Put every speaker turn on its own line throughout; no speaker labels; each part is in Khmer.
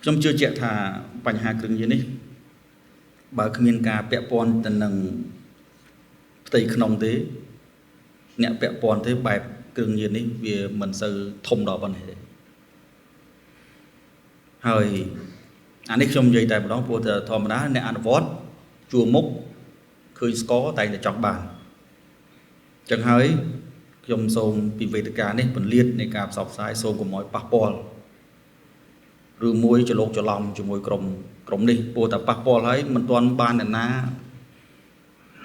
ខ្ញុំជឿជាក់ថាបញ្ហាគ្រឿងញៀននេះបើគ្មានការពាក់ព័ន្ធទៅនឹងផ្ទៃក្នុងទេអ្នកពាក់ព័ន្ធទេបែបគ្រឿងញៀននេះវាមិនសូវធំដល់ប៉ុណ្ណេះទេហើយអានេះខ្ញុំនិយាយតែម្ដងព្រោះតែធម្មតាអ្នកអនុវត្តជួមុខឃើញស្គរតែតែចង់បានអញ្ចឹងហើយខ្ញុំសូមពីវេទិកានេះពន្លាតនៃការផ្សព្វផ្សាយសូមកុំឲ្យប៉ះពាល់ឬមួយច្រឡោកច្រឡំជាមួយក្រុមនេះព្រោះតែប៉ះពាល់ហើយមិនទាន់បានអ្នកណា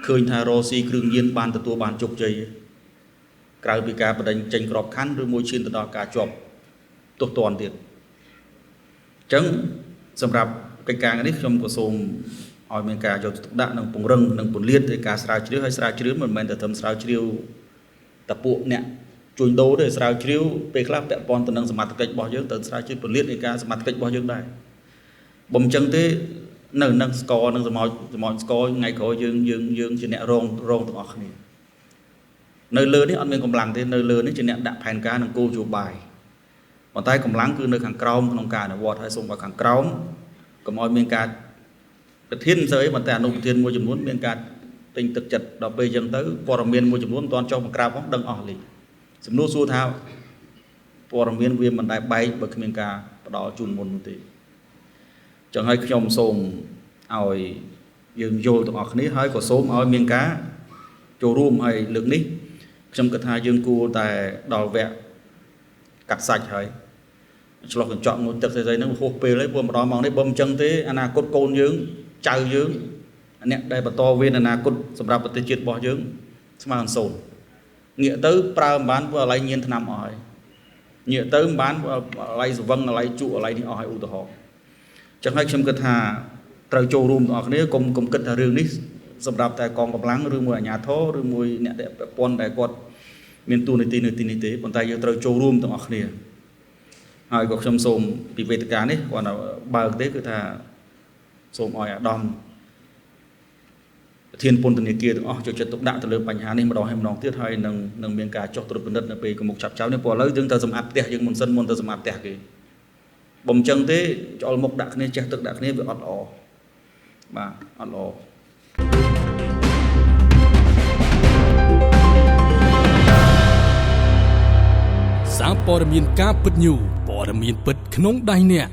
ឃើញថារស់ស៊ីគ្រឿងញៀនបានទទួលបានជោគជ័យក្រៅពីការបដិញ្ញចេញក្របខ័ណ្ឌឬមួយឈានទៅដល់ការជាប់ទោសទណ្ឌទៀតអញ្ចឹងសម្រាប់កិច្ចការនេះខ្ញុំក៏សូមឲ្យមានការយកចិត្តទុកដាក់និងពង្រឹងនិងពន្លាតនៃការស្រាវជ្រាវហើយស្រាវជ្រាវមិនមែនតែត្រឹមស្រាវជ្រាវតែពួកអ្នកជួញដូរទេស្រាវជ្រាវពេលខ្លះពាក់ព័ន្ធទៅនឹងសមត្ថកិច្ចរបស់យើងទៅស្រាវជ្រាវពន្លាតនៃការសមត្ថកិច្ចរបស់យើងដែរបើមិនចឹងទេនៅនឹងស្គរនឹងសមោចស្គរថ្ងៃក្រោយយើងជាអ្នករងទាំងអស់គ្នានៅលើនេះអត់មានកម្លាំងទេនៅលើនេះជាអ្នកដាក់ផែនការនិងគោលនយោបាយប៉ុន្តែកម្លាំងគឺនៅខាងក្រោមក្នុងការអនុវត្តហើយសូមឲ្យខាងក្រោមកុំឲ្យមានការប្រធានមិនស្អីប៉ុន្តែអនុប្រធានមួយចំនួនមានការទិញទឹកចិត្តដល់ពេលចឹងទៅព័ត៌មានមួយចំនួនមិនទាន់ចុះបង្ក្រាបផងដឹងអស់លីសំណួរសួរថាព័ត៌មានវាមិនដែលបែកបើគ្មានការផ្ដល់ជូនមុននោះទេចឹងហើយខ្ញុំសូមឲ្យយើងយល់ទាំងអស់គ្នាហើយក៏សូមឲ្យមានការចូលរួមហើយលើកនេះខ្ញុំគិតថាយើងគួរតែដល់វគ្គកាត់សាច់ហើយឆ្លោះកញ្ចក់ងូតទឹកស្អីហ្នឹងហួសពេលហើយព្រោះម្ដងមកនេះបើមិនចឹងទេអនាគតកូនយើងចៅយើងអ្នកដែលបន្តវេនអនាគតសម្រាប់ប្រទេសជាតិរបស់យើងស្មើនឹងសូន្យងាកទៅប្រើមិនបានព្រោះអាឡ័យញៀនថ្នាំអស់ហើយងាកទៅមិនបានអាឡ័យសវឹងអាឡ័យជក់អាឡ័យនេះអស់ហើយឧទាហរណ៍ចឹងហើយខ្ញុំគិតថាត្រូវចូលរួមទាំងអស់គ្នាកុំគិតថារឿងនេះសម្រាប់តែកងកម្លាំងឬមួយអាជ្ញាធរឬមួយអ្នកដែលពាក់ព័ន្ធដែលគាត់មានតួនាទីនៅទីនេះទេប៉ុន្តែយើងត្រូវចូលរួមទាំងអស់គ្នាហើយក៏ខ្ញុំសូមពីវេទិកានេះគាត់បើកទេគឺថាសូមឲ្យអាដាមប្រធានពន្ធនាគារទាំងអស់ចូលចិត្តទុកដាក់ទៅលើបញ្ហានេះម្ដងហើយម្ដងទៀតហើយនឹងមានការចុះត្រួតពិនិត្យនៅពេលកមុខចាប់ចោលនេះព្រោះឥឡូវយើងត្រូវសម្អាតផ្ទះយើងមុនទៅសម្អាតផ្ទះគេបើមិនចឹងទេច្អល់មុខដាក់គ្នាចេះទឹកដាក់គ្នាវាអត់ល្អបាទអត់ល្អ
សារព័ត៌មានការពិតញូព័ត៌មានពិតក្នុងដៃអ្នក